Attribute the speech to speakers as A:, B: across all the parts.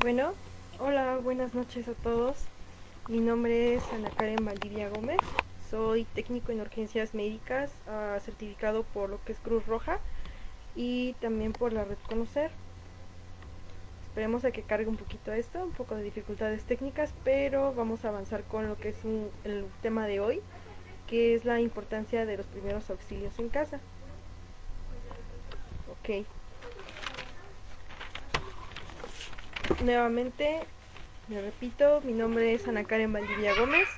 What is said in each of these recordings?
A: Bueno, hola, buenas noches a todos. Mi nombre es Ana Karen Valdivia Gómez. Soy técnico en urgencias médicas, certificado por lo que es Cruz Roja y también por la red Conocer. Esperemos a que cargue un poquito esto, un poco de dificultades técnicas, pero vamos a avanzar con lo que es el tema de hoy, que es la importancia de los primeros auxilios en casa. Ok, nuevamente me repito, mi nombre es Ana Karen Valdivia Gómez,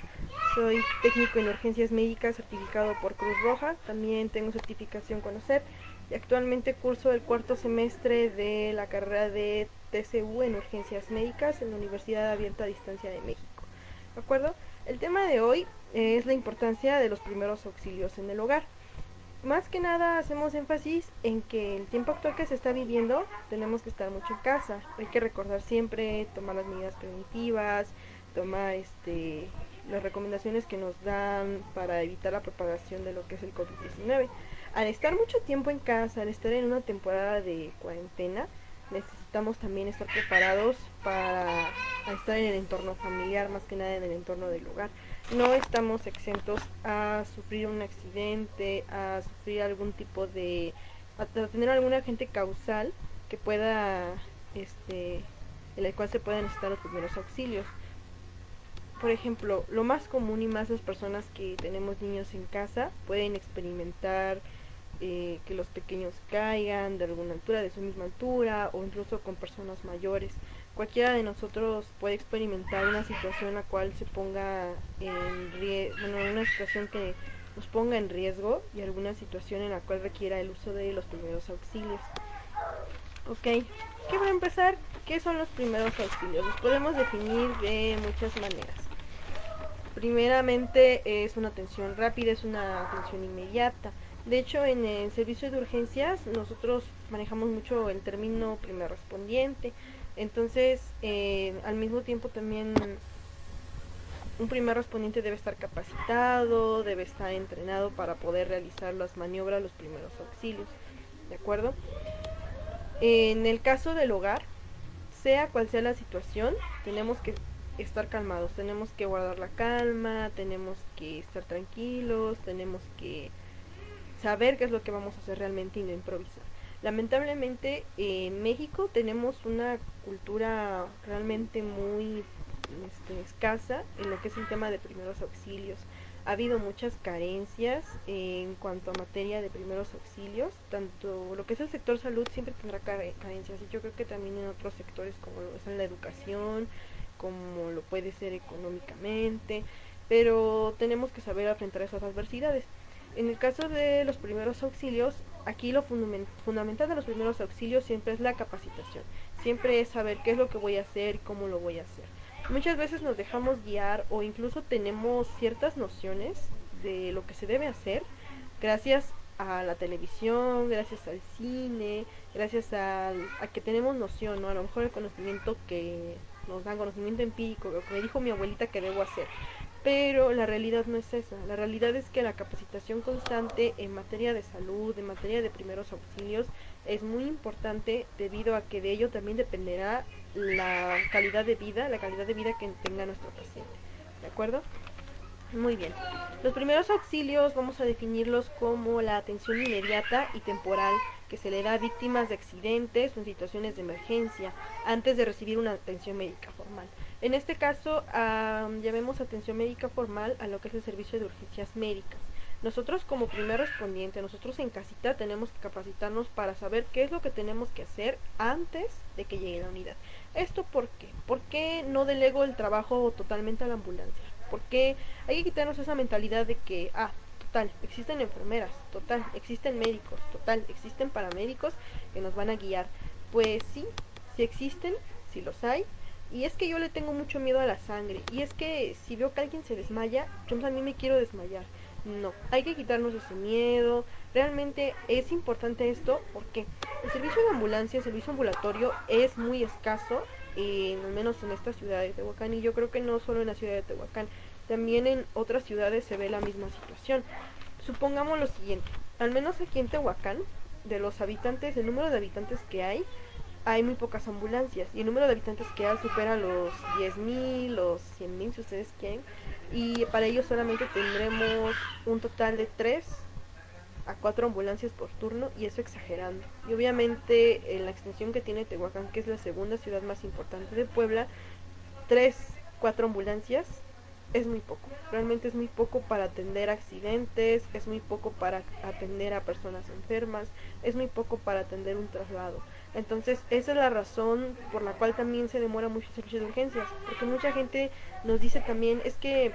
A: soy técnico en urgencias médicas certificado por Cruz Roja, también tengo certificación Conocer y actualmente curso el cuarto semestre de la carrera de TCU en urgencias médicas en la Universidad Abierta a Distancia de México. ¿De acuerdo? El tema de hoy es la importancia de los primeros auxilios en el hogar. Más que nada hacemos énfasis en que el tiempo actual que se está viviendo tenemos que estar mucho en casa. Hay que recordar siempre tomar las medidas preventivas, tomar las recomendaciones que nos dan para evitar la propagación de lo que es el COVID-19. Al estar mucho tiempo en casa, al estar en una temporada de cuarentena, necesitamos también estar preparados para estar en el entorno familiar, más que nada en el entorno del hogar. No estamos exentos a sufrir un accidente, a sufrir algún tipo de, a tener algún agente causal que pueda, en el cual se puedan necesitar los primeros auxilios. Por ejemplo, lo más común y más las personas que tenemos niños en casa pueden experimentar que los pequeños caigan de alguna altura, de su misma altura, o incluso con personas mayores. Cualquiera de nosotros puede experimentar una situación en la cual se ponga en riesgo, bueno, una situación que nos ponga en riesgo y alguna situación en la cual requiera el uso de los primeros auxilios. Ok, ¿qué va a empezar? ¿Qué son los primeros auxilios? Los podemos definir de muchas maneras. Primeramente es una atención rápida, es una atención inmediata. De hecho, en el servicio de urgencias nosotros manejamos mucho el término primer respondiente. Entonces, al mismo tiempo también un primer respondiente debe estar capacitado, debe estar entrenado para poder realizar las maniobras, los primeros auxilios. ¿De acuerdo? En el caso del hogar, sea cual sea la situación, tenemos que estar calmados, tenemos que guardar la calma, tenemos que estar tranquilos, tenemos que saber qué es lo que vamos a hacer realmente y no improvisar. Lamentablemente en México tenemos una cultura realmente muy escasa en lo que es el tema de primeros auxilios. Ha habido muchas carencias en cuanto a materia de primeros auxilios, tanto lo que es el sector salud siempre tendrá carencias y yo creo que también en otros sectores como lo es en la educación, como lo puede ser económicamente, pero tenemos que saber enfrentar esas adversidades. En el caso de los primeros auxilios, aquí lo fundamental de los primeros auxilios siempre es la capacitación. Siempre es saber qué es lo que voy a hacer y cómo lo voy a hacer. Muchas veces nos dejamos guiar o incluso tenemos ciertas nociones de lo que se debe hacer gracias a la televisión, gracias al cine, gracias a que tenemos noción, ¿no? A lo mejor el conocimiento que nos dan, conocimiento empírico, lo que me dijo mi abuelita que debo hacer. Pero la realidad no es esa. La realidad es que la capacitación constante en materia de salud, en materia de primeros auxilios, es muy importante debido a que de ello también dependerá la calidad de vida que tenga nuestro paciente. ¿De acuerdo? Muy bien. Los primeros auxilios vamos a definirlos como la atención inmediata y temporal que se le da a víctimas de accidentes o en situaciones de emergencia antes de recibir una atención médica formal. En este caso, llamemos atención médica formal a lo que es el servicio de urgencias médicas. Nosotros como primer respondiente, nosotros en casita tenemos que capacitarnos para saber qué es lo que tenemos que hacer antes de que llegue la unidad. ¿Esto por qué? ¿Por qué no delego el trabajo totalmente a la ambulancia? Porque hay que quitarnos esa mentalidad de que, total, existen enfermeras, total, existen médicos, total, existen paramédicos que nos van a guiar. Pues sí, sí existen, sí los hay. Y es que yo le tengo mucho miedo a la sangre. Y es que si veo que alguien se desmaya, yo también me quiero desmayar. No, hay que quitarnos ese miedo. Realmente es importante esto porque el servicio de ambulancia, el servicio ambulatorio es muy escaso, al menos en esta ciudad de Tehuacán, y yo creo que no solo en la ciudad de Tehuacán, también en otras ciudades se ve la misma situación. Supongamos lo siguiente, al menos aquí en Tehuacán, de los habitantes, el número de habitantes que hay, hay muy pocas ambulancias y el número de habitantes que hay supera los 10.000, los 100.000 si ustedes quieren, y para ello solamente tendremos un total de 3 a 4 ambulancias por turno, y eso exagerando. Y obviamente en la extensión que tiene Tehuacán, que es la segunda ciudad más importante de Puebla, 3 4 ambulancias es muy poco. Realmente es muy poco para atender accidentes, es muy poco para atender a personas enfermas, es muy poco para atender un traslado. Entonces, esa es la razón por la cual también se demora mucho el servicio de urgencias, porque mucha gente nos dice también, es que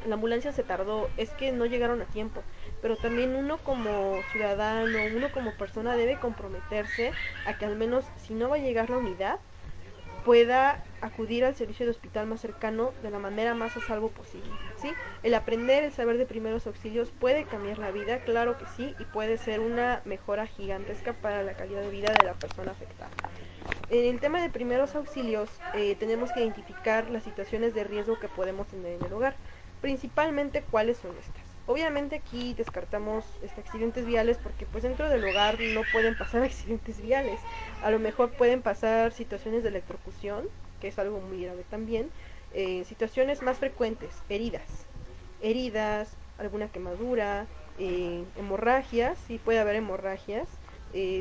A: la ambulancia se tardó, es que no llegaron a tiempo, pero también uno como ciudadano, uno como persona debe comprometerse a que al menos si no va a llegar la unidad, pueda acudir al servicio de hospital más cercano de la manera más a salvo posible, ¿sí? El aprender, el saber de primeros auxilios puede cambiar la vida, claro que sí, y puede ser una mejora gigantesca para la calidad de vida de la persona afectada. En el tema de primeros auxilios, tenemos que identificar las situaciones de riesgo que podemos tener en el hogar. Principalmente, ¿cuáles son estas? Obviamente aquí descartamos accidentes viales porque pues dentro del hogar no pueden pasar accidentes viales. A lo mejor pueden pasar situaciones de electrocución, que es algo muy grave también. Situaciones más frecuentes, heridas, alguna quemadura, hemorragias, sí puede haber hemorragias,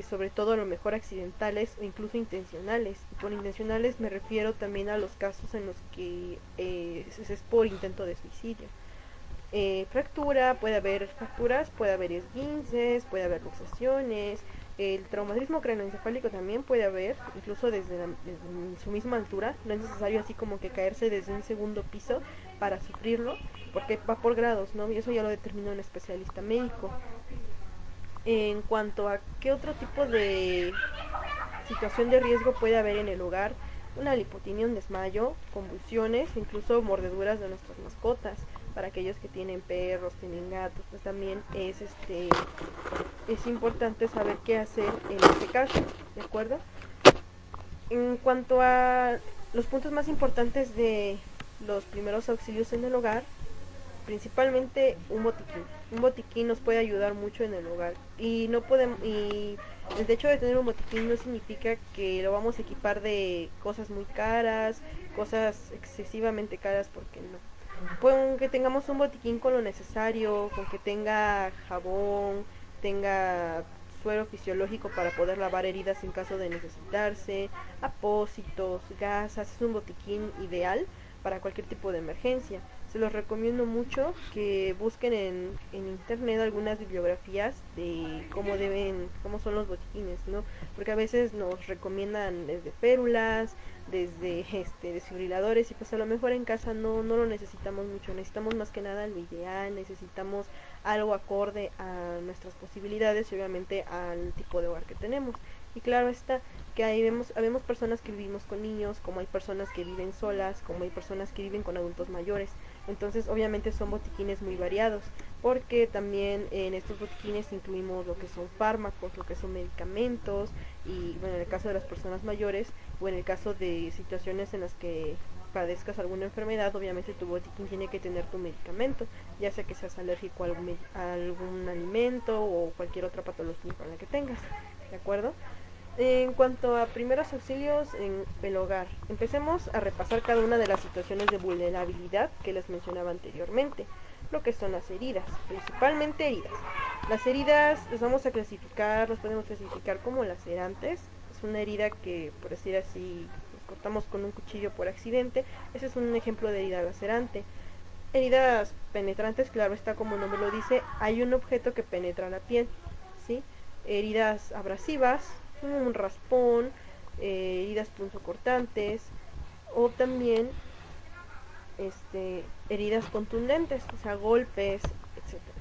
A: sobre todo a lo mejor accidentales o incluso intencionales. Y por intencionales me refiero también a los casos en los que es por intento de suicidio. Fractura, puede haber fracturas, puede haber esguinces, puede haber luxaciones, el traumatismo craneoencefálico también puede haber, incluso desde su misma altura. No es necesario así como que caerse desde un segundo piso para sufrirlo, porque va por grados, ¿no? Y eso ya lo determina un especialista médico. En cuanto a qué otro tipo de situación de riesgo puede haber en el hogar, una lipotimia, un desmayo, convulsiones, incluso mordeduras de nuestras mascotas. Para aquellos que tienen perros, tienen gatos, pues también es importante saber qué hacer en este caso, ¿de acuerdo? En cuanto a los puntos más importantes de los primeros auxilios en el hogar, principalmente un botiquín. Un botiquín nos puede ayudar mucho en el hogar y no podemos y el hecho de tener un botiquín no significa que lo vamos a equipar de cosas muy caras, cosas excesivamente caras, porque no. Con que tengamos un botiquín con lo necesario, con que tenga jabón, tenga suero fisiológico para poder lavar heridas en caso de necesitarse, apósitos, gasas, es un botiquín ideal para cualquier tipo de emergencia. Se los recomiendo mucho que busquen en internet algunas bibliografías de cómo son los botiquines, ¿no? Porque a veces nos recomiendan desde férulas, desde desfibriladores, y pues a lo mejor en casa no lo necesitamos mucho. Necesitamos más que nada lo ideal, necesitamos algo acorde a nuestras posibilidades y obviamente al tipo de hogar que tenemos. Y claro está que ahí habemos personas que vivimos con niños, como hay personas que viven solas, como hay personas que viven con adultos mayores. Entonces obviamente son botiquines muy variados, porque también en estos botiquines incluimos lo que son fármacos, lo que son medicamentos, y bueno, en el caso de las personas mayores o en el caso de situaciones en las que padezcas alguna enfermedad, obviamente tu botiquín tiene que tener tu medicamento, ya sea que seas alérgico a algún alimento o cualquier otra patología con la que tengas, ¿de acuerdo? En cuanto a primeros auxilios en el hogar, empecemos a repasar cada una de las situaciones de vulnerabilidad que les mencionaba anteriormente. Lo que son las heridas, principalmente heridas. Las heridas las podemos clasificar como lacerantes. Es una herida que, por decir así, nos cortamos con un cuchillo por accidente. Ese es un ejemplo de herida lacerante. Heridas penetrantes, claro está, como el nombre lo dice, hay un objeto que penetra la piel, ¿sí? Heridas abrasivas, un raspón, heridas punzocortantes, o también heridas contundentes, o sea, golpes, etcétera.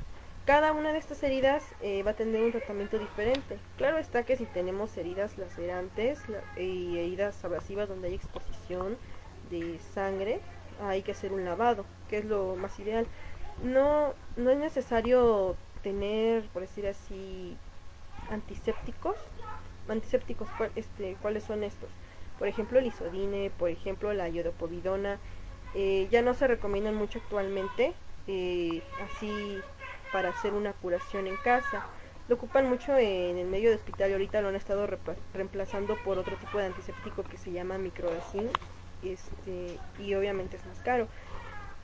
A: Cada una de estas heridas va a tener un tratamiento diferente. Claro está que si tenemos heridas lacerantes y heridas abrasivas donde hay exposición de sangre, hay que hacer un lavado, que es lo más ideal. No es necesario tener, por decir así, antisépticos. ¿Cuáles son estos? Por ejemplo, el isodine, por ejemplo, la iodopovidona. Ya no se recomiendan mucho actualmente, así para hacer una curación en casa. lo ocupan mucho en el medio de hospital y ahorita lo han estado reemplazando por otro tipo de antiséptico que se llama microdacin, y obviamente es más caro.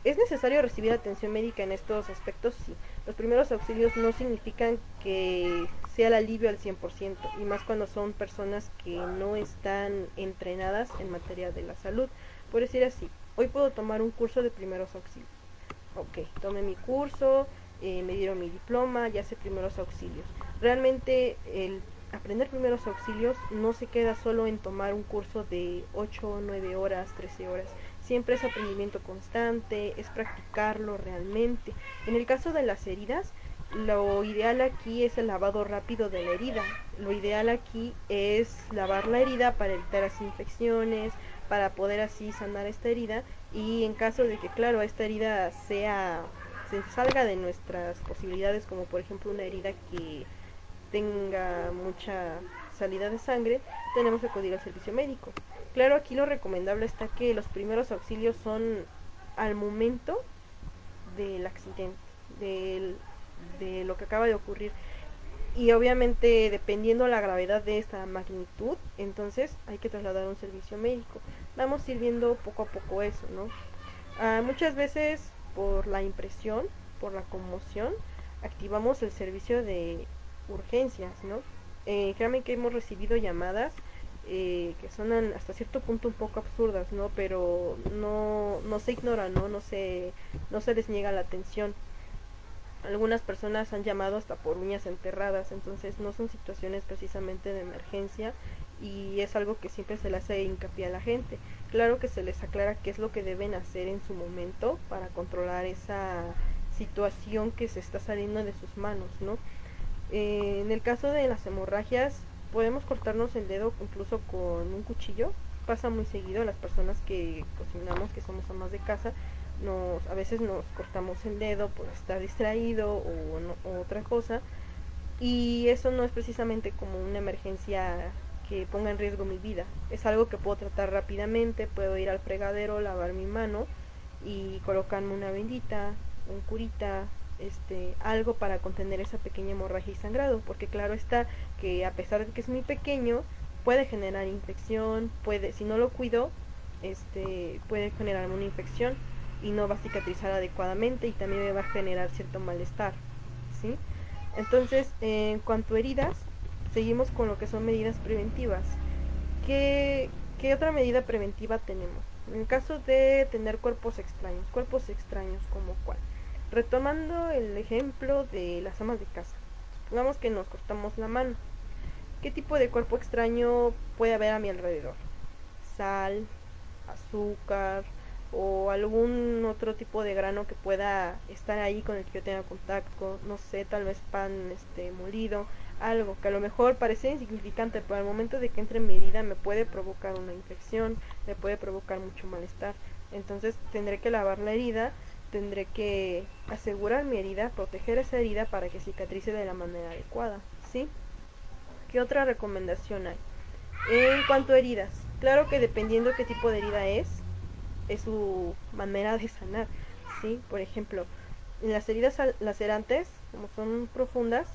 A: ¿Es necesario recibir atención médica en estos aspectos? Sí. Los primeros auxilios no significan que sea el alivio al 100%, y más cuando son personas que no están entrenadas en materia de la salud. Por decir así, hoy puedo tomar un curso de primeros auxilios. Ok, tomé mi curso, me dieron mi diploma, ya sé primeros auxilios. Realmente el aprender primeros auxilios no se queda solo en tomar un curso de 8, 9 horas, 13 horas. Siempre es aprendimiento constante, es practicarlo realmente. En el caso de las heridas, lo ideal aquí es el lavado rápido de la herida. Lo ideal aquí es lavar la herida para evitar así infecciones, para poder así sanar esta herida, y en caso de que, claro, esta herida se salga de nuestras posibilidades, como por ejemplo una herida que tenga mucha salida de sangre, tenemos que acudir al servicio médico. Claro, aquí lo recomendable está que los primeros auxilios son al momento del accidente, del, de lo que acaba de ocurrir. Y obviamente dependiendo la gravedad de esta magnitud, entonces hay que trasladar a un servicio médico. Vamos a ir viendo poco a poco eso, ¿no? Muchas veces por la impresión, por la conmoción, activamos el servicio de urgencias, ¿no? Créanme que hemos recibido llamadas que sonan hasta cierto punto un poco absurdas, ¿no? Pero no se ignoran, ¿no? No se les niega la atención. Algunas personas han llamado hasta por uñas enterradas, entonces no son situaciones precisamente de emergencia, y es algo que siempre se le hace hincapié a la gente. Claro que se les aclara qué es lo que deben hacer en su momento para controlar esa situación que se está saliendo de sus manos, ¿no? En el caso de las hemorragias, podemos cortarnos el dedo incluso con un cuchillo. Pasa muy seguido a las personas que cocinamos, que somos amas de casa. A veces nos cortamos el dedo por estar distraído o otra cosa, y eso no es precisamente como una emergencia que ponga en riesgo mi vida. Es algo que puedo tratar rápidamente, puedo ir al fregadero, lavar mi mano y colocarme una bendita, un curita, algo para contener esa pequeña hemorragia y sangrado, porque claro está que a pesar de que es muy pequeño, puede generar infección, si no lo cuido, puede generarme una infección y no va a cicatrizar adecuadamente, y también me va a generar cierto malestar, ¿sí? Entonces, en cuanto a heridas, seguimos con lo que son medidas preventivas. ¿Qué otra medida preventiva tenemos? En el caso de tener cuerpos extraños como cuál. Retomando el ejemplo de las amas de casa, supongamos que nos cortamos la mano. ¿Qué tipo de cuerpo extraño puede haber a mi alrededor? Sal, azúcar o algún otro tipo de grano que pueda estar ahí con el que yo tenga contacto, no sé, tal vez pan molido, algo que a lo mejor parece insignificante, pero al momento de que entre en mi herida me puede provocar una infección, me puede provocar mucho malestar. Entonces tendré que lavar la herida, tendré que asegurar mi herida, proteger esa herida para que cicatrice de la manera adecuada, ¿sí? ¿Qué otra recomendación hay? En cuanto a heridas, claro que dependiendo qué tipo de herida es su manera de sanar, ¿sí? Por ejemplo, en las heridas lacerantes, como son profundas,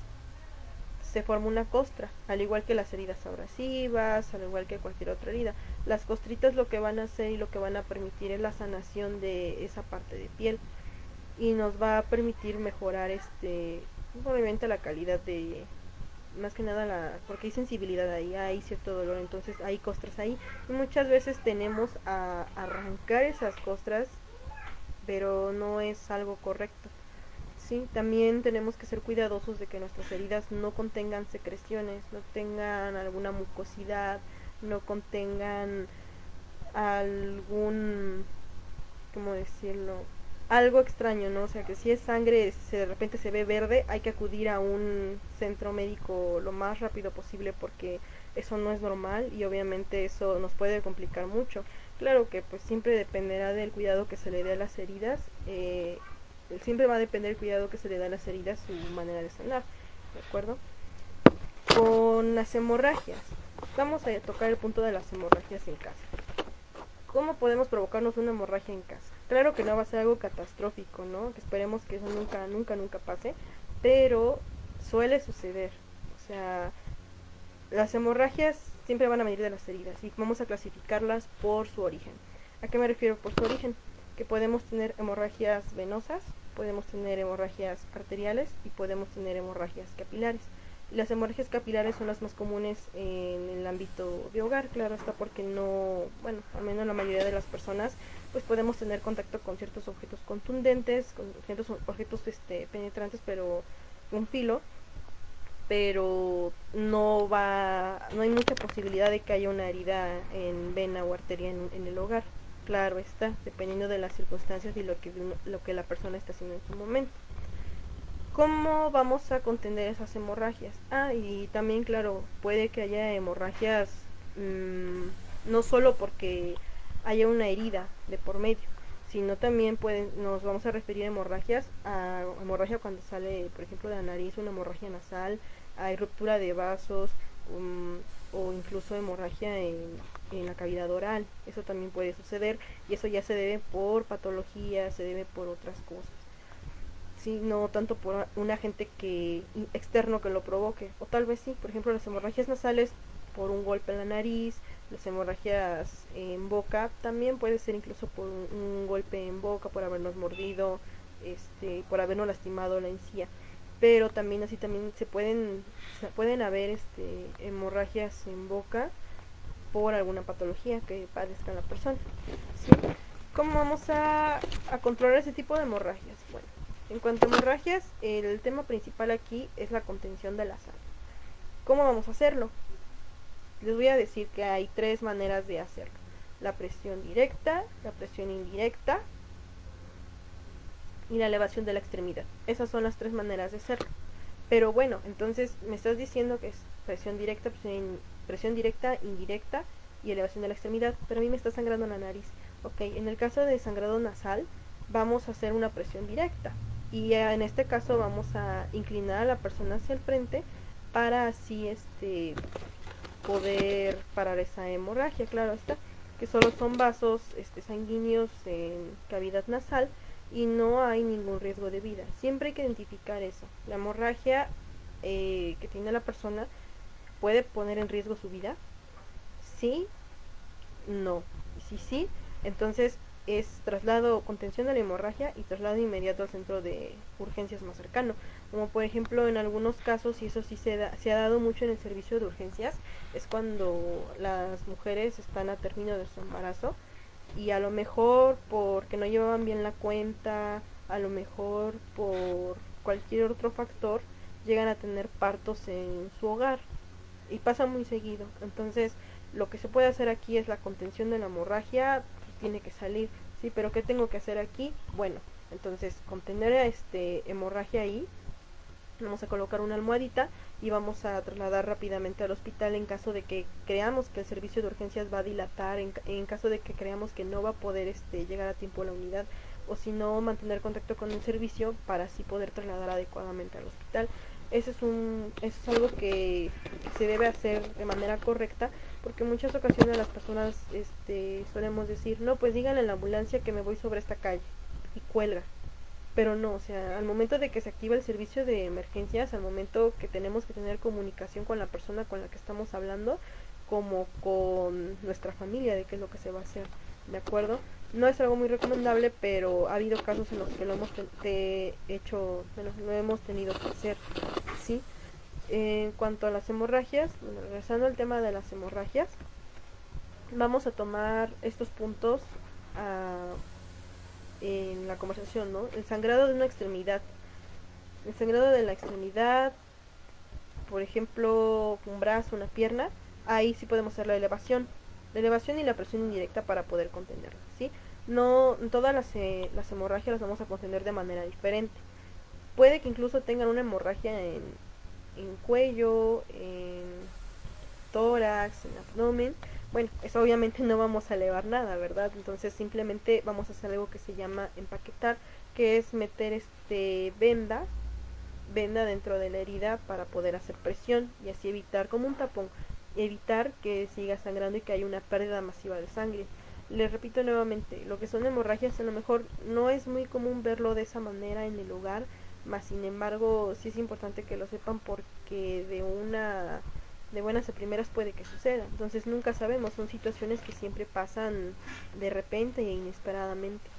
A: se forma una costra, al igual que las heridas abrasivas, al igual que cualquier otra herida. Las costritas lo que van a hacer y lo que van a permitir es la sanación de esa parte de piel, y nos va a permitir mejorar obviamente la calidad de, más que nada porque hay sensibilidad ahí, hay cierto dolor, entonces hay costras ahí, y muchas veces tenemos a arrancar esas costras, pero no es algo correcto. Sí, también tenemos que ser cuidadosos de que nuestras heridas no contengan secreciones, no tengan alguna mucosidad, no contengan algún, ¿cómo decirlo? Algo extraño, ¿no? O sea, que si es sangre, si de repente se ve verde, hay que acudir a un centro médico lo más rápido posible, porque eso no es normal y obviamente eso nos puede complicar mucho. Claro que pues siempre dependerá del cuidado que se le dé a las heridas, siempre va a depender del cuidado que se le da a las heridas, su manera de sanar, ¿de acuerdo? Con las hemorragias, vamos a tocar el punto de las hemorragias en casa. ¿Cómo podemos provocarnos una hemorragia en casa? Claro que no va a ser algo catastrófico, ¿no? Que esperemos que eso nunca pase, pero suele suceder. O sea, las hemorragias siempre van a venir de las heridas y vamos a clasificarlas por su origen. ¿A qué me refiero por su origen? Que podemos tener hemorragias venosas, podemos tener hemorragias arteriales y podemos tener hemorragias capilares. Las hemorragias capilares son las más comunes en el ámbito de hogar, claro está, porque no, bueno, al menos la mayoría de las personas, pues podemos tener contacto con ciertos objetos contundentes, con ciertos objetos penetrantes, pero un filo, pero no hay mucha posibilidad de que haya una herida en vena o arteria en el hogar. Claro está, dependiendo de las circunstancias y lo que la persona está haciendo en su momento. ¿Cómo vamos a contener esas hemorragias? Y también, claro, puede que haya hemorragias no solo porque haya una herida de por medio, sino también nos vamos a referir a hemorragia cuando sale, por ejemplo, de la nariz, una hemorragia nasal, hay ruptura de vasos, o incluso hemorragia en la cavidad oral. Eso también puede suceder y eso ya se debe por patología, se debe por otras cosas. Sí, no tanto por un agente externo que lo provoque, o tal vez sí, por ejemplo las hemorragias nasales por un golpe en la nariz, las hemorragias en boca también puede ser incluso por un golpe en boca, por habernos mordido, por habernos lastimado la encía, pero también así también se pueden haber hemorragias en boca por alguna patología que padezca la persona, ¿sí? ¿Cómo vamos a controlar ese tipo de hemorragias? Bueno, en cuanto a hemorragias, el tema principal aquí es la contención de la sangre. ¿Cómo vamos a hacerlo? Les voy a decir que hay tres maneras de hacerlo. La presión directa, la presión indirecta y la elevación de la extremidad. Esas son las tres maneras de hacerlo. Pero bueno, entonces me estás diciendo que es presión directa, presión directa, indirecta y elevación de la extremidad, pero a mí me está sangrando la nariz. Ok, en el caso de sangrado nasal, vamos a hacer una presión directa. Y en este caso vamos a inclinar a la persona hacia el frente para así poder parar esa hemorragia, claro está, que solo son vasos sanguíneos en cavidad nasal y no hay ningún riesgo de vida. Siempre hay que identificar eso. La hemorragia que tiene la persona puede poner en riesgo su vida. Sí, no. Si sí, entonces es traslado, contención de la hemorragia y traslado inmediato al centro de urgencias más cercano. Como por ejemplo en algunos casos, y eso sí se ha dado mucho en el servicio de urgencias, es cuando las mujeres están a término de su embarazo y a lo mejor porque no llevaban bien la cuenta, a lo mejor por cualquier otro factor, llegan a tener partos en su hogar y pasa muy seguido. Entonces, lo que se puede hacer aquí es la contención de la hemorragia, pues, tiene que salir, sí, pero ¿qué tengo que hacer aquí? Bueno, entonces contener hemorragia ahí, vamos a colocar una almohadita y vamos a trasladar rápidamente al hospital en caso de que creamos que el servicio de urgencias va a dilatar, en caso de que creamos que no va a poder llegar a tiempo a la unidad, o si no, mantener contacto con el servicio para así poder trasladar adecuadamente al hospital. Eso es algo que se debe hacer de manera correcta, porque en muchas ocasiones las personas solemos decir, no, pues díganle a la ambulancia que me voy sobre esta calle, y cuelga. Pero no, o sea, al momento de que se activa el servicio de emergencias, al momento que tenemos que tener comunicación con la persona con la que estamos hablando, como con nuestra familia, de qué es lo que se va a hacer, ¿de acuerdo? No es algo muy recomendable, pero ha habido casos en los que lo hemos hecho, bueno, lo hemos tenido que hacer, ¿sí? En cuanto a las hemorragias, bueno, regresando al tema de las hemorragias, vamos a tomar estos puntos a en la conversación, ¿no? El sangrado de una extremidad. El sangrado de la extremidad, por ejemplo, un brazo, una pierna, ahí sí podemos hacer la elevación. La elevación y la presión indirecta para poder contenerla, ¿sí? No todas las hemorragias las vamos a contener de manera diferente. Puede que incluso tengan una hemorragia en cuello, en tórax, en abdomen. Bueno, eso obviamente no vamos a elevar nada, ¿verdad? Entonces simplemente vamos a hacer algo que se llama empaquetar, que es meter venda dentro de la herida para poder hacer presión y así evitar, como un tapón, evitar que siga sangrando y que haya una pérdida masiva de sangre. Les repito nuevamente, lo que son hemorragias a lo mejor no es muy común verlo de esa manera en el hogar, Más sin embargo, sí es importante que lo sepan porque de buenas a primeras puede que suceda. Entonces nunca sabemos, son situaciones que siempre pasan de repente e inesperadamente,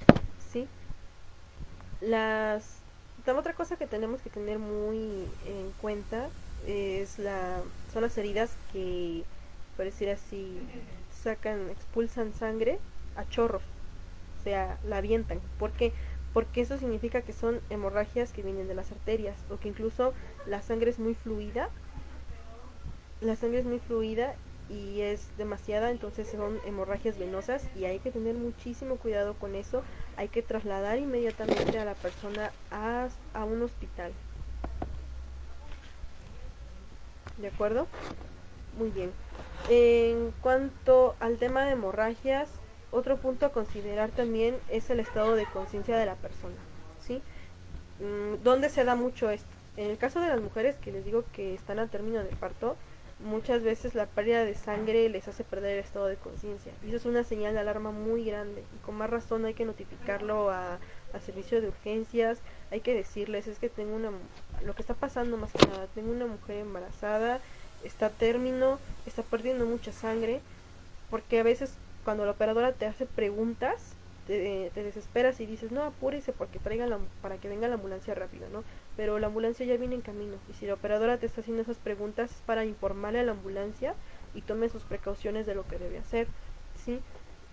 A: ¿sí? Las la otra cosa que tenemos que tener muy en cuenta es son las heridas que, por decir así, expulsan sangre a chorros, o sea, la avientan. ¿Por qué? Porque eso significa que son hemorragias que vienen de las arterias o que incluso la sangre es muy fluida, la sangre es muy fluida y es demasiada, entonces son hemorragias venosas y hay que tener muchísimo cuidado con eso. Hay que trasladar inmediatamente a la persona a un hospital. ¿De acuerdo? Muy bien. En cuanto al tema de hemorragias, otro punto a considerar también es el estado de conciencia de la persona, ¿sí? ¿Dónde se da mucho esto? En el caso de las mujeres que les digo que están al término de parto, muchas veces la pérdida de sangre les hace perder el estado de conciencia. Y eso es una señal de alarma muy grande. Y con más razón hay que notificarlo al servicio de urgencias. Hay que decirles, es que lo que está pasando más que nada, tengo una mujer embarazada, está a término, está perdiendo mucha sangre, porque a veces cuando la operadora te hace preguntas, te desesperas y dices, no, apúrese porque para que venga la ambulancia rápido, ¿no? Pero la ambulancia ya viene en camino y si la operadora te está haciendo esas preguntas es para informarle a la ambulancia y tome sus precauciones de lo que debe hacer, ¿sí?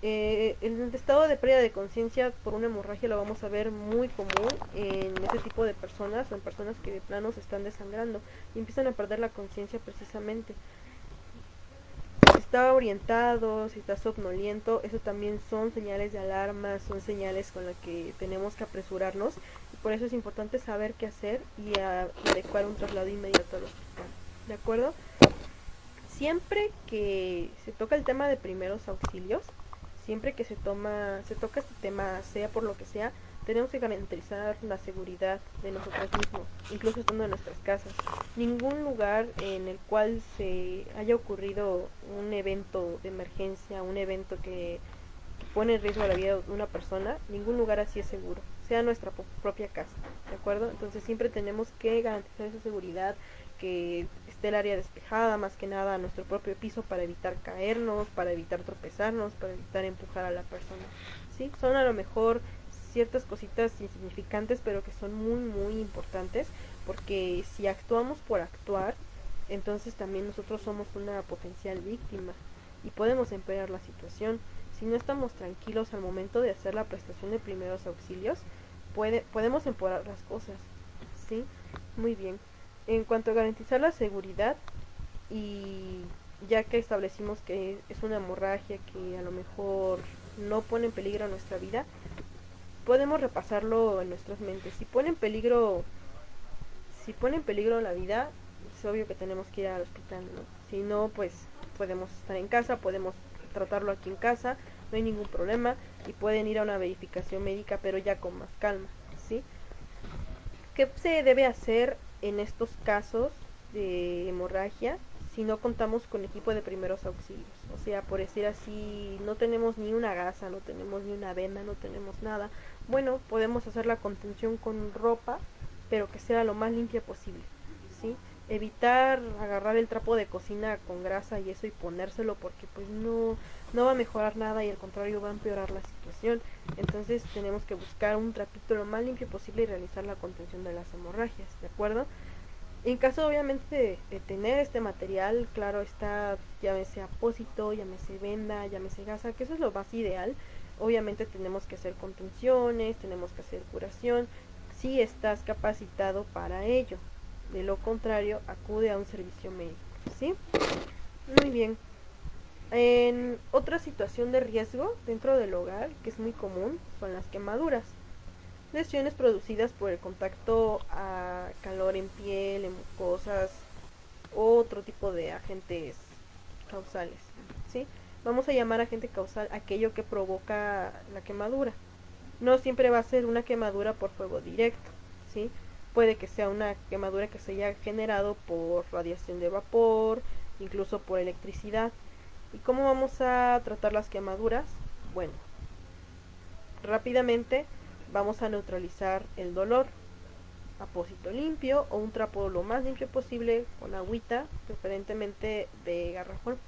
A: El estado de pérdida de conciencia por una hemorragia lo vamos a ver muy común en ese tipo de personas o en personas que de plano se están desangrando y empiezan a perder la conciencia precisamente. Si está orientado, si está somnoliento, eso también son señales de alarma, son señales con las que tenemos que apresurarnos y por eso es importante saber qué hacer y adecuar un traslado inmediato al hospital. ¿De acuerdo? Siempre que se toca el tema de primeros auxilios, siempre que se toca este tema, sea por lo que sea, tenemos que garantizar la seguridad de nosotros mismos, incluso estando en nuestras casas. Ningún lugar en el cual se haya ocurrido un evento de emergencia, un evento que pone en riesgo la vida de una persona, ningún lugar así es seguro, sea nuestra propia casa, ¿de acuerdo? Entonces siempre tenemos que garantizar esa seguridad, que esté el área despejada, más que nada a nuestro propio piso para evitar caernos, para evitar tropezarnos, para evitar empujar a la persona, ¿sí? Son a lo mejor ciertas cositas insignificantes, pero que son muy, muy importantes, porque si actuamos por actuar, entonces también nosotros somos una potencial víctima y podemos empeorar la situación. Si no estamos tranquilos al momento de hacer la prestación de primeros auxilios, podemos empeorar las cosas, ¿sí? Muy bien. En cuanto a garantizar la seguridad, y ya que establecimos que es una hemorragia que a lo mejor no pone en peligro nuestra vida, podemos repasarlo en nuestras mentes. Si pone en peligro la vida, es obvio que tenemos que ir al hospital, ¿no? Si no, pues podemos estar en casa, podemos tratarlo aquí en casa, no hay ningún problema y pueden ir a una verificación médica, pero ya con más calma, ¿sí? ¿Qué se debe hacer en estos casos de hemorragia si no contamos con equipo de primeros auxilios? O sea, por decir así, no tenemos ni una gasa, no tenemos ni una venda, no tenemos nada. Bueno, podemos hacer la contención con ropa, pero que sea lo más limpia posible, ¿sí? Evitar agarrar el trapo de cocina con grasa y eso y ponérselo porque pues no va a mejorar nada y al contrario va a empeorar la situación. Entonces tenemos que buscar un trapito lo más limpio posible y realizar la contención de las hemorragias, ¿de acuerdo? En caso obviamente de tener este material, claro está, llámese apósito, llámese venda, llámese gasa, que eso es lo más ideal. Obviamente tenemos que hacer contenciones, tenemos que hacer curación, si estás capacitado para ello. De lo contrario, acude a un servicio médico, ¿sí? Muy bien. En otra situación de riesgo dentro del hogar, que es muy común, son las quemaduras. Lesiones producidas por el contacto a calor en piel, en mucosas, otro tipo de agentes causales, ¿sí? Vamos a llamar agente causal aquello que provoca la quemadura. No siempre va a ser una quemadura por fuego directo, ¿sí? Puede que sea una quemadura que se haya generado por radiación de vapor, incluso por electricidad. ¿Y cómo vamos a tratar las quemaduras? Bueno, rápidamente vamos a neutralizar el dolor. apósito limpio o un trapo lo más limpio posible con agüita, preferentemente de garrafón.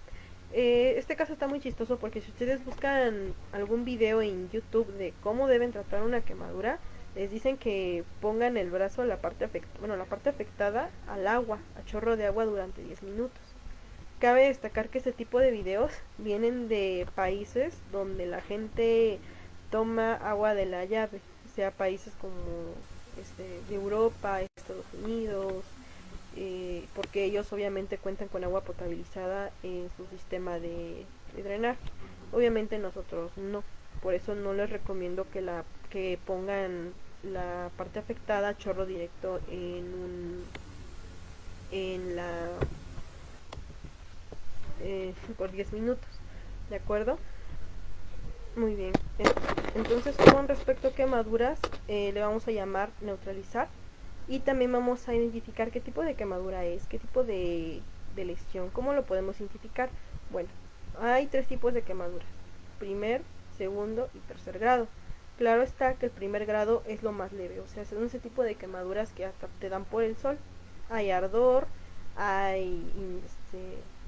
A: Este caso está muy chistoso porque si ustedes buscan algún video en YouTube de cómo deben tratar una quemadura, les dicen que pongan el brazo, la parte afectada al agua, a chorro de agua durante 10 minutos. Cabe destacar que este tipo de videos vienen de países donde la gente toma agua de la llave, o sea, países como de Europa, Estados Unidos, porque ellos obviamente cuentan con agua potabilizada en su sistema de drenaje. Obviamente nosotros no, por eso no les recomiendo que pongan la parte afectada a chorro directo en la por 10 minutos, ¿de acuerdo? Muy bien. Entonces, con respecto a quemaduras, le vamos a llamar neutralizar. Y también vamos a identificar qué tipo de quemadura es, qué tipo de lesión, cómo lo podemos identificar. Bueno, hay 3 tipos de quemaduras: primer, segundo y tercer grado. Claro está que el primer grado es lo más leve, o sea, son ese tipo de quemaduras que hasta te dan por el sol. Hay ardor, hay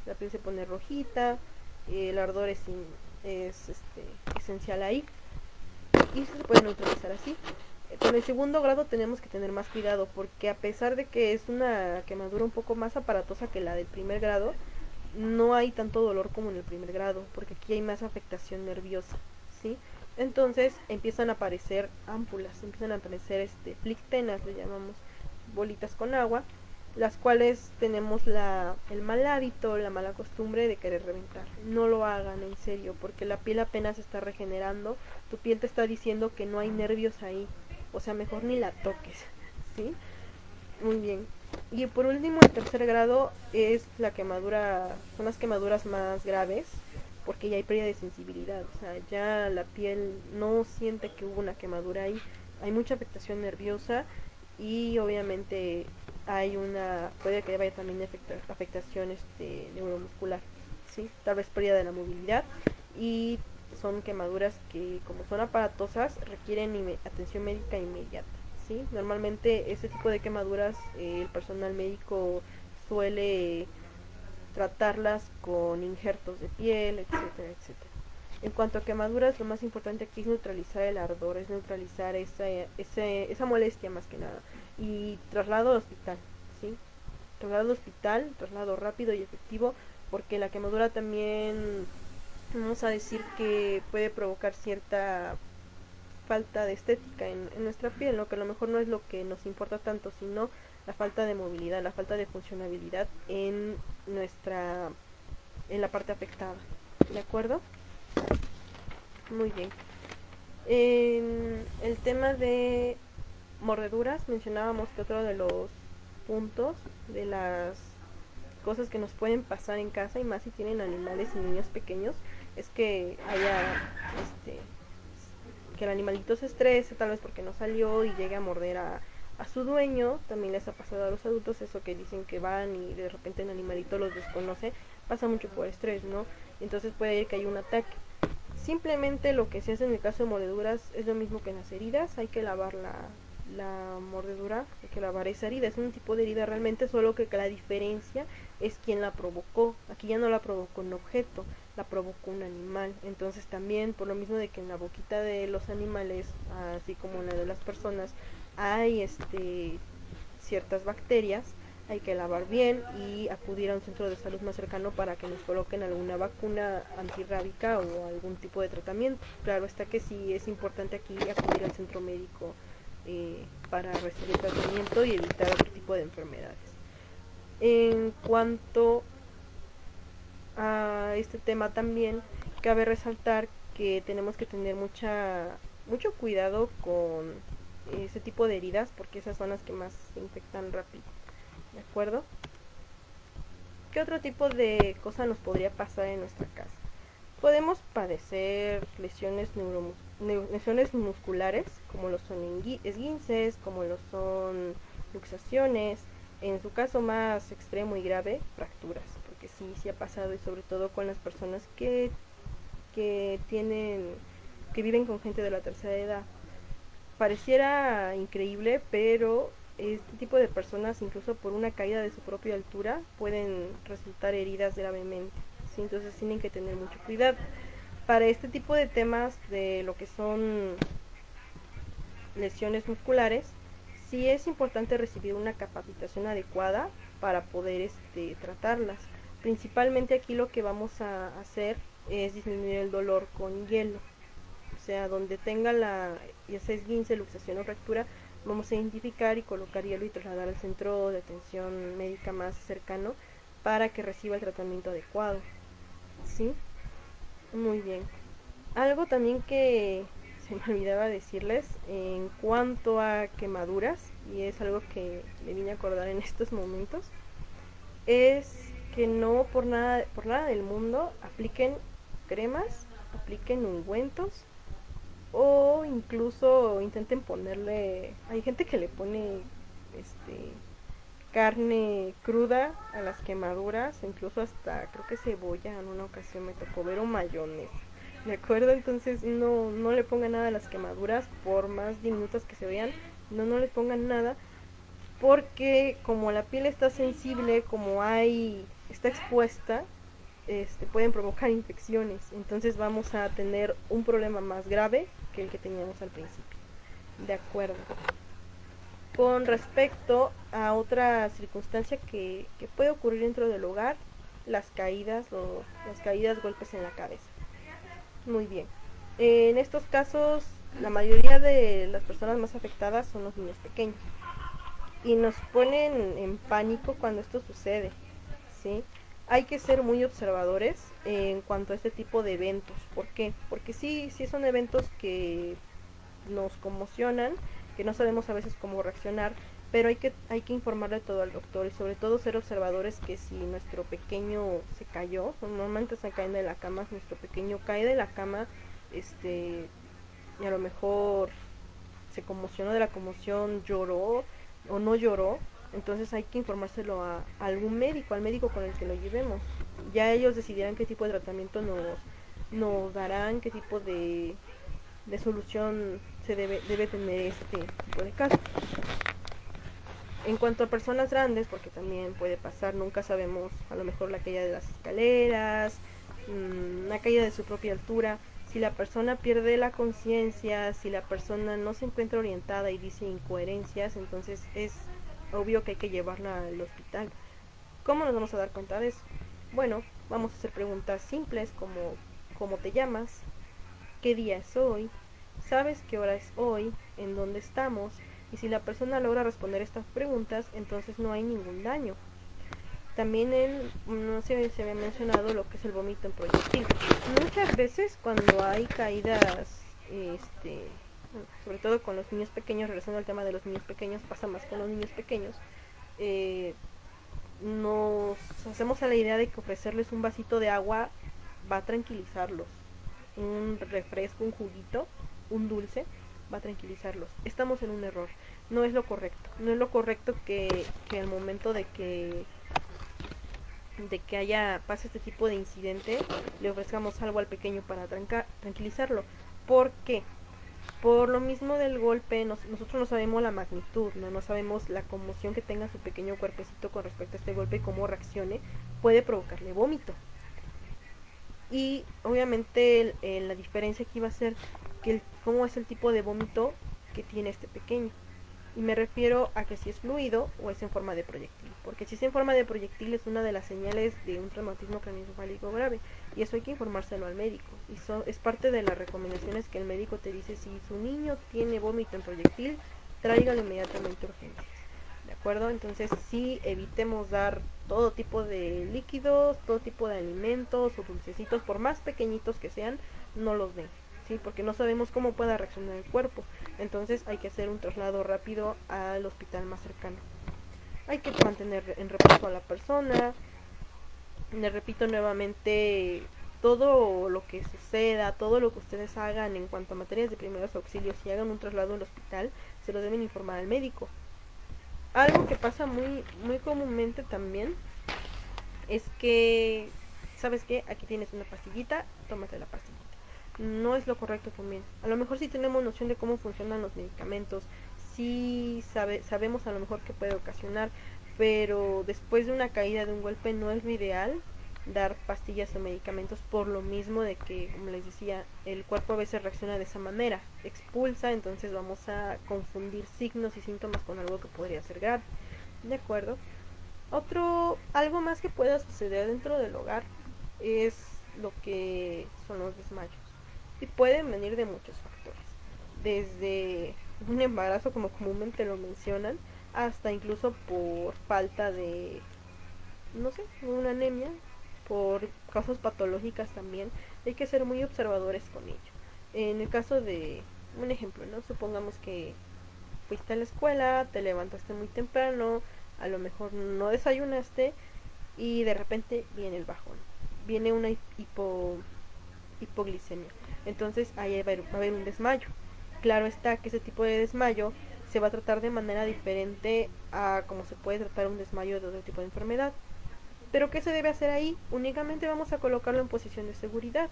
A: la piel se pone rojita, el ardor es esencial ahí y se puede neutralizar así. Con el segundo grado tenemos que tener más cuidado porque a pesar de que es una quemadura un poco más aparatosa que la del primer grado, no hay tanto dolor como en el primer grado porque aquí hay más afectación nerviosa, ¿sí? Entonces empiezan a aparecer ámpulas, empiezan a aparecer flictenas, le llamamos, bolitas con agua, las cuales tenemos el mal hábito, la mala costumbre de querer reventar. No lo hagan, en serio, porque la piel apenas está regenerando, tu piel te está diciendo que no hay nervios ahí, o sea, mejor ni la toques, ¿sí? Muy bien. Y por último, el tercer grado es son las quemaduras más graves, porque ya hay pérdida de sensibilidad, o sea, ya la piel no siente que hubo una quemadura ahí, hay mucha afectación nerviosa y obviamente puede que haya también afectación neuromuscular, ¿sí? Tal vez pérdida de la movilidad, y son quemaduras que, como son aparatosas, requieren atención médica inmediata, ¿sí? Normalmente este tipo de quemaduras el personal médico suele tratarlas con injertos de piel, etcétera, etcétera. En cuanto a quemaduras, lo más importante aquí es neutralizar el ardor, es neutralizar esa molestia más que nada. Y traslado al hospital, ¿sí? Traslado al hospital, traslado rápido y efectivo, porque la quemadura también, vamos a decir que puede provocar cierta falta de estética en nuestra piel, ¿no? Que a lo mejor no es lo que nos importa tanto, sino la falta de movilidad, la falta de funcionabilidad en la parte afectada, ¿de acuerdo? Muy bien. En el tema de mordeduras, mencionábamos que otro de los puntos, de las cosas que nos pueden pasar en casa, y más si tienen animales y niños pequeños, es que que el animalito se estrese, tal vez porque no salió, y llegue a morder a su dueño. También les ha pasado a los adultos eso, que dicen que van y de repente el animalito los desconoce, pasa mucho por estrés, ¿no? Entonces puede ir que haya un ataque. Simplemente lo que se hace en el caso de mordeduras es lo mismo que en las heridas, hay que lavar la mordedura, hay que lavar esa herida, es un tipo de herida realmente, solo que la diferencia es quién la provocó. Aquí ya no la provocó un objeto, la provocó un animal. Entonces también, por lo mismo de que en la boquita de los animales, así como en la de las personas, hay ciertas bacterias, hay que lavar bien y acudir a un centro de salud más cercano para que nos coloquen alguna vacuna antirrábica o algún tipo de tratamiento. Claro está que sí es importante aquí acudir al centro médico para recibir tratamiento y evitar otro tipo de enfermedades. En cuanto a este tema también, cabe resaltar que tenemos que tener mucho cuidado con ese tipo de heridas, porque esas son las que más se infectan rápido, ¿de acuerdo? ¿Qué otro tipo de cosa nos podría pasar en nuestra casa? Podemos padecer lesiones musculares, como lo son esguinces, como lo son luxaciones, en su caso más extremo y grave, fracturas, porque sí ha pasado, y sobre todo con las personas que viven con gente de la tercera edad. Pareciera increíble, pero este tipo de personas, incluso por una caída de su propia altura, pueden resultar heridas gravemente, ¿sí? Entonces tienen que tener mucho cuidado. Para este tipo de temas de lo que son lesiones musculares, sí es importante recibir una capacitación adecuada para poder tratarlas. Principalmente aquí lo que vamos a hacer es disminuir el dolor con hielo. O sea, donde tenga ya sea esguince, luxación o fractura, vamos a identificar y colocar hielo y trasladar al centro de atención médica más cercano para que reciba el tratamiento adecuado. ¿Sí? Muy bien. Algo también que se me olvidaba decirles en cuanto a quemaduras, y es algo que me vine a acordar en estos momentos, es que no por nada del mundo apliquen cremas, apliquen ungüentos o incluso intenten ponerle, hay gente que le pone carne cruda a las quemaduras, incluso hasta creo que cebolla en una ocasión me tocó ver, o mayonesa. ¿De acuerdo? Entonces no le pongan nada a las quemaduras, por más diminutas que se vean, no les pongan nada, porque como la piel está sensible, como está expuesta, pueden provocar infecciones. Entonces vamos a tener un problema más grave que el que teníamos al principio. De acuerdo. Con respecto a otra circunstancia que puede ocurrir dentro del hogar, las caídas, golpes en la cabeza. Muy bien. En estos casos, la mayoría de las personas más afectadas son los niños pequeños. Y nos ponen en pánico cuando esto sucede, ¿sí? Hay que ser muy observadores en cuanto a este tipo de eventos. ¿Por qué? Porque sí son eventos que nos conmocionan, que no sabemos a veces cómo reaccionar, pero hay que informarle todo al doctor y sobre todo ser observadores que si nuestro pequeño se cayó, normalmente se caen de la cama, si nuestro pequeño cae de la cama, y a lo mejor se conmocionó de la conmoción, lloró o no lloró, entonces hay que informárselo a algún médico, al médico con el que lo llevemos. Ya ellos decidirán qué tipo de tratamiento nos darán, qué tipo de solución debe tener este tipo de casos. En cuanto a personas grandes, porque también puede pasar, nunca sabemos, a lo mejor la caída de las escaleras, una caída de su propia altura, si la persona pierde la conciencia, si la persona no se encuentra orientada y dice incoherencias, entonces es obvio que hay que llevarla al hospital. ¿Cómo nos vamos a dar cuenta de eso? Bueno, vamos a hacer preguntas simples como ¿cómo te llamas? ¿Qué día es hoy? ¿Sabes qué hora es hoy? ¿En dónde estamos? Y si la persona logra responder estas preguntas, entonces no hay ningún daño. También no sé si había mencionado lo que es el vómito en proyectil. Muchas veces cuando hay caídas, sobre todo con los niños pequeños, regresando al tema de los niños pequeños, pasa más con los niños pequeños, nos hacemos a la idea de que ofrecerles un vasito de agua va a tranquilizarlos, un refresco, un juguito, un dulce, va a tranquilizarlos. Estamos en un error, no es lo correcto. No es lo correcto que al momento de que pase este tipo de incidente, le ofrezcamos algo al pequeño para tranquilizarlo. ¿Por qué? Por lo mismo del golpe, nosotros no sabemos la magnitud, no sabemos la conmoción que tenga su pequeño cuerpecito con respecto a este golpe y cómo reaccione, puede provocarle vómito. Y obviamente la diferencia aquí va a ser cómo es el tipo de vómito que tiene este pequeño. Y me refiero a que si es fluido o es en forma de proyectil. Porque si es en forma de proyectil es una de las señales de un traumatismo craneoencefálico grave. Y eso hay que informárselo al médico. Y es parte de las recomendaciones que el médico te dice: si su niño tiene vómito en proyectil, tráigalo inmediatamente a urgencias. ¿De acuerdo? Entonces sí, evitemos dar todo tipo de líquidos, todo tipo de alimentos o dulcecitos, por más pequeñitos que sean, no los den. ¿Sí? Porque no sabemos cómo pueda reaccionar el cuerpo. Entonces hay que hacer un traslado rápido al hospital más cercano. Hay que mantener en reposo a la persona. Les repito nuevamente, todo lo que suceda, todo lo que ustedes hagan en cuanto a materias de primeros auxilios y hagan un traslado al hospital, se lo deben informar al médico. Algo que pasa muy comúnmente también es que, ¿sabes qué? Aquí tienes una pastillita, tómate la pastillita. No es lo correcto también. A lo mejor sí tenemos noción de cómo funcionan los medicamentos, sí sabemos a lo mejor que puede ocasionar, pero después de una caída de un golpe no es lo ideal dar pastillas o medicamentos por lo mismo de que, como les decía, el cuerpo a veces reacciona de esa manera, expulsa, entonces vamos a confundir signos y síntomas con algo que podría ser grave. ¿De acuerdo? Algo más que pueda suceder dentro del hogar es lo que son los desmayos. Y pueden venir de muchos factores. Desde un embarazo, como comúnmente lo mencionan, hasta incluso por falta de, no sé, una anemia, por causas patológicas también. Hay que ser muy observadores con ello. En el caso de, un ejemplo, ¿no? Supongamos que fuiste a la escuela, te levantaste muy temprano, a lo mejor no desayunaste y de repente viene el bajón, viene una hipoglicemia. Entonces ahí va a haber un desmayo. Claro está que ese tipo de desmayo se va a tratar de manera diferente a como se puede tratar un desmayo de otro tipo de enfermedad. Pero ¿qué se debe hacer ahí? Únicamente vamos a colocarlo en posición de seguridad.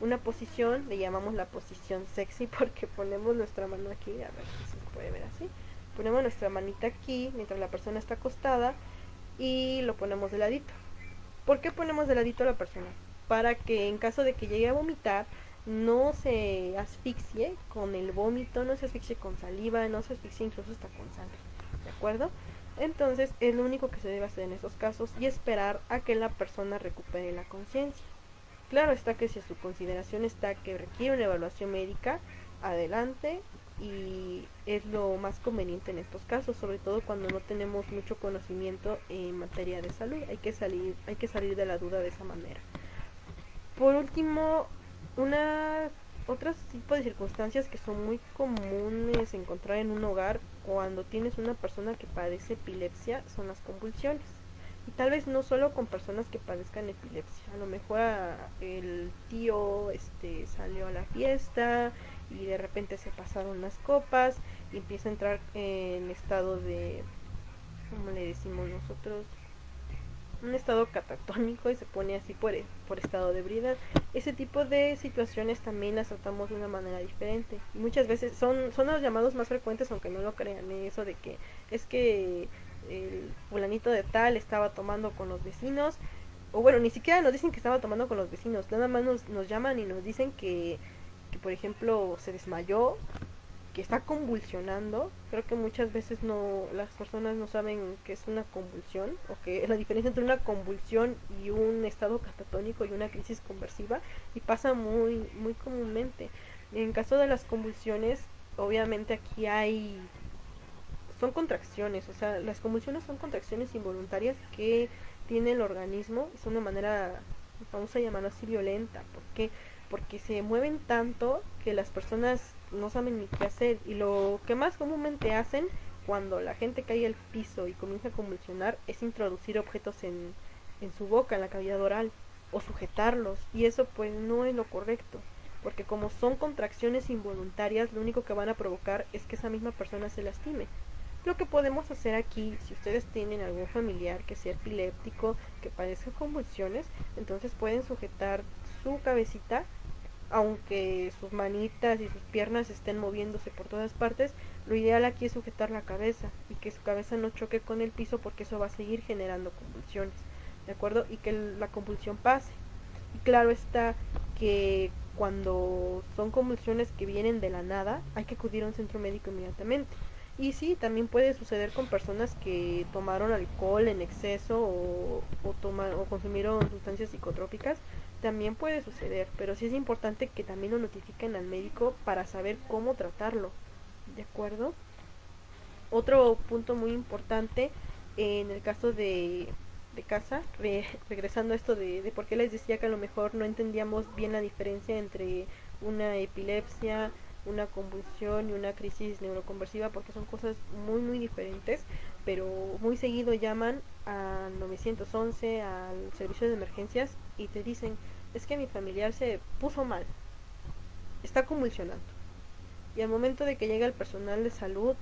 A: Una posición, le llamamos la posición sexy porque ponemos nuestra mano aquí, a ver si se puede ver así. Ponemos nuestra manita aquí mientras la persona está acostada y lo ponemos de ladito. ¿Por qué ponemos de ladito a la persona? Para que en caso de que llegue a vomitar, no se asfixie con el vómito, no se asfixie con saliva, no se asfixie incluso hasta con sangre. ¿De acuerdo? Entonces es lo único que se debe hacer en esos casos y esperar a que la persona recupere la conciencia. Claro está que si a su consideración está que requiere una evaluación médica, adelante, y es lo más conveniente en estos casos, sobre todo cuando no tenemos mucho conocimiento en materia de salud. Hay que salir de la duda de esa manera. Por último, una otros tipos de circunstancias que son muy comunes encontrar en un hogar cuando tienes una persona que padece epilepsia son las convulsiones. Y tal vez no solo con personas que padezcan epilepsia, a lo mejor el tío salió a la fiesta y de repente se pasaron las copas y empieza a entrar en estado de, ¿cómo le decimos nosotros? Un estado catatónico y se pone así por estado de ebriedad. Ese tipo de situaciones también las tratamos de una manera diferente. Y muchas veces son los llamados más frecuentes, aunque no lo crean, eso de que es que el fulanito de tal estaba tomando con los vecinos, o bueno, ni siquiera nos dicen que estaba tomando con los vecinos, nada más nos llaman y nos dicen que por ejemplo se desmayó, que está convulsionando. Creo que muchas veces no las personas no saben qué es una convulsión o que la diferencia entre una convulsión y un estado catatónico y una crisis conversiva, y pasa muy comúnmente. En caso de las convulsiones, obviamente aquí son contracciones, o sea, las convulsiones son contracciones involuntarias que tiene el organismo, es una manera, vamos a llamarlo así, violenta, porque se mueven tanto que las personas no saben ni qué hacer, y lo que más comúnmente hacen cuando la gente cae al piso y comienza a convulsionar es introducir objetos en su boca, en la cavidad oral, o sujetarlos, y eso pues no es lo correcto, porque como son contracciones involuntarias, lo único que van a provocar es que esa misma persona se lastime. Lo que podemos hacer aquí, si ustedes tienen algún familiar que sea epiléptico, que padezca convulsiones, entonces pueden sujetar su cabecita, aunque sus manitas y sus piernas estén moviéndose por todas partes. Lo ideal aquí es sujetar la cabeza y que su cabeza no choque con el piso, porque eso va a seguir generando convulsiones, ¿de acuerdo? Y que la convulsión pase. Y claro está que cuando son convulsiones que vienen de la nada, hay que acudir a un centro médico inmediatamente. Y sí, también puede suceder con personas que tomaron alcohol en exceso o consumieron sustancias psicotrópicas. También puede suceder, pero sí es importante que también lo notifiquen al médico para saber cómo tratarlo. ¿De acuerdo? Otro punto muy importante en el caso de casa, regresando a esto de por qué les decía que a lo mejor no entendíamos bien la diferencia entre una epilepsia, una convulsión y una crisis neuroconversiva, porque son cosas muy diferentes, pero muy seguido llaman al 911, al servicio de emergencias, y te dicen, es que mi familiar se puso mal, está convulsionando. Y al momento de que llega el personal de salud,